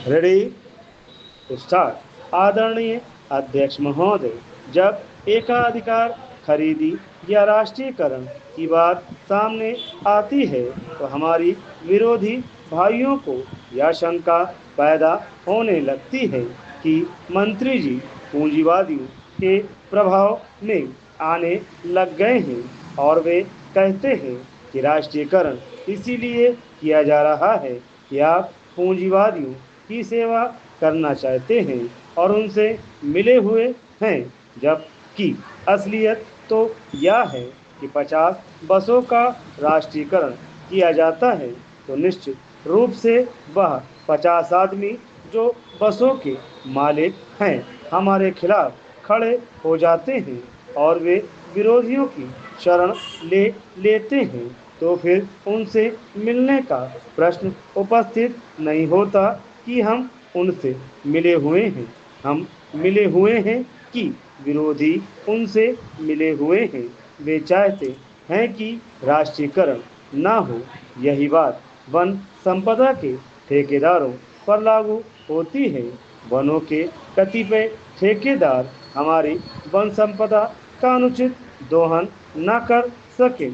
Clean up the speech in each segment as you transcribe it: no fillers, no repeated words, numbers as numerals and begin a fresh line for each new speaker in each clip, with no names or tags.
Ready start. आदरणीय अध्यक्ष महोदय, जब एकाधिकार खरीदी या राष्ट्रीयकरण की बात सामने आती है तो हमारी विरोधी भाइयों को यह शंका पैदा होने लगती है कि मंत्री जी पूंजीवादियों के प्रभाव में आने लग गए हैं और वे कहते हैं कि राष्ट्रीयकरण इसीलिए किया जा रहा है कि आप पूंजीवादियों की सेवा करना चाहते हैं और उनसे मिले हुए हैं, जबकि असलियत तो यह है कि 50 बसों का राष्ट्रीयकरण किया जाता है तो निश्चित रूप से वह 50 आदमी जो बसों के मालिक हैं हमारे खिलाफ खड़े हो जाते हैं और वे विरोधियों की शरण ले लेते हैं, तो फिर उनसे मिलने का प्रश्न उपस्थित नहीं होता कि हम उनसे मिले हुए हैं। हम मिले हुए हैं कि विरोधी उनसे मिले हुए हैं। वे चाहते हैं कि राष्ट्रीयकरण ना हो। यही बात वन संपदा के ठेकेदारों पर लागू होती है। वनों के कतिपय ठेकेदार हमारी वन संपदा का अनुचित दोहन न कर सके,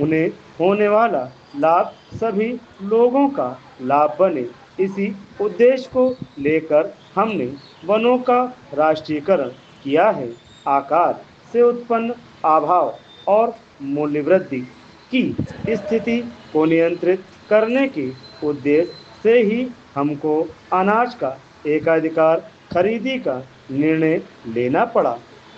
उन्हें होने वाला लाभ सभी लोगों का लाभ बने। इसी उद्देश्य को लेकर हमने वनों का राष्ट्रीयकरण किया है। आकार से उत्पन्न अभाव और मूल्य वृद्धि की स्थिति को नियंत्रित करने के उद्देश्य से ही हमको अनाज का एकाधिकार खरीदी का निर्णय लेना पड़ा,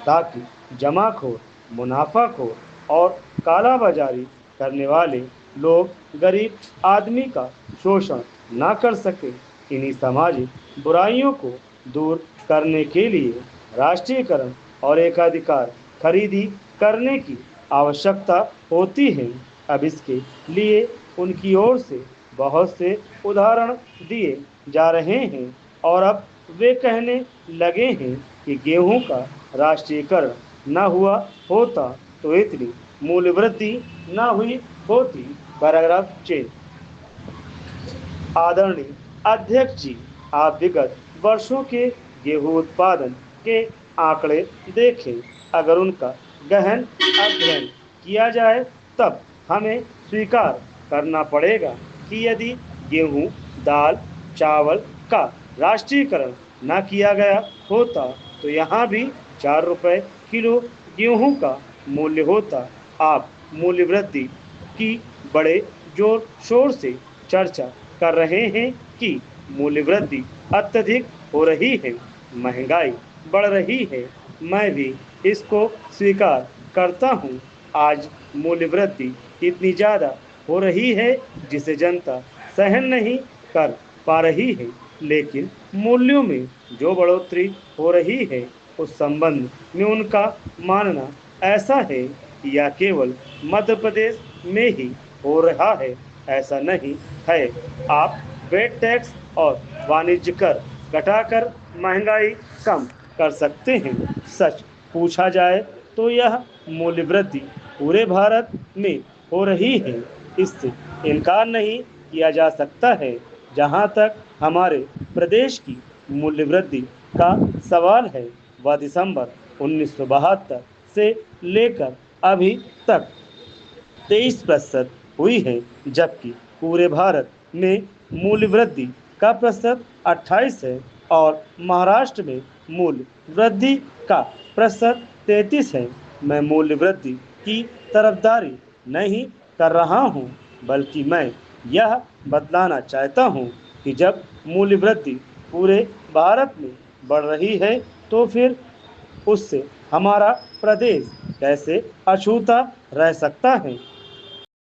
ताकि जमाखोर, मुनाफाखोर और कालाबाजारी करने वाले लोग गरीब आदमी का शोषण ना कर सके। इन्हीं सामाजिक बुराइयों को दूर करने के लिए राष्ट्रीयकरण और एकाधिकार खरीदी करने की आवश्यकता होती है। अब इसके लिए उनकी ओर से बहुत से उदाहरण दिए जा रहे हैं और अब वे कहने लगे हैं कि गेहूं का राष्ट्रीयकरण न हुआ होता तो इतनी मूल्य वृद्धि न हुई होती। Paragraph change. आदरणीय अध्यक्ष जी, आप विगत वर्षों के गेहूं उत्पादन के आंकड़े देखें। अगर उनका गहन अध्ययन किया जाए तब हमें स्वीकार करना पड़ेगा कि यदि गेहूं, दाल, चावल का राष्ट्रीयकरण न किया गया होता तो यहाँ भी 4 रुपए किलो गेहूं का मूल्य होता। आप मूल्य वृद्धि की बड़े जोर शोर से चर्चा कर रहे हैं कि मूल्य वृद्धि अत्यधिक हो रही है, महंगाई बढ़ रही है। मैं भी इसको स्वीकार करता हूँ। आज मूल्य वृद्धि इतनी ज़्यादा हो रही है जिसे जनता सहन नहीं कर पा रही है, लेकिन मूल्यों में जो बढ़ोतरी हो रही है उस संबंध में उनका मानना ऐसा है कि यह केवल मध्य प्रदेश में ही हो रहा है। ऐसा नहीं है। आप वेट टैक्स और वाणिज्य कर घटाकर महंगाई कम कर सकते हैं। सच पूछा जाए तो यह मूल्य वृद्धि पूरे भारत में हो रही है, इससे इनकार नहीं किया जा सकता है। जहां तक हमारे प्रदेश की मूल्य वृद्धि का सवाल है, वह दिसंबर 1972 से लेकर अभी तक 23% हुई है, जबकि पूरे भारत में मूल्य वृद्धि का प्रतिशत 28 है और महाराष्ट्र में मूल्य वृद्धि का प्रतिशत 33 है। मैं मूल्य वृद्धि की तरफदारी नहीं कर रहा हूं, बल्कि मैं यह बतलाना चाहता हूं कि जब मूल्य वृद्धि पूरे भारत में बढ़ रही है तो फिर उससे हमारा प्रदेश कैसे अछूता रह सकता है।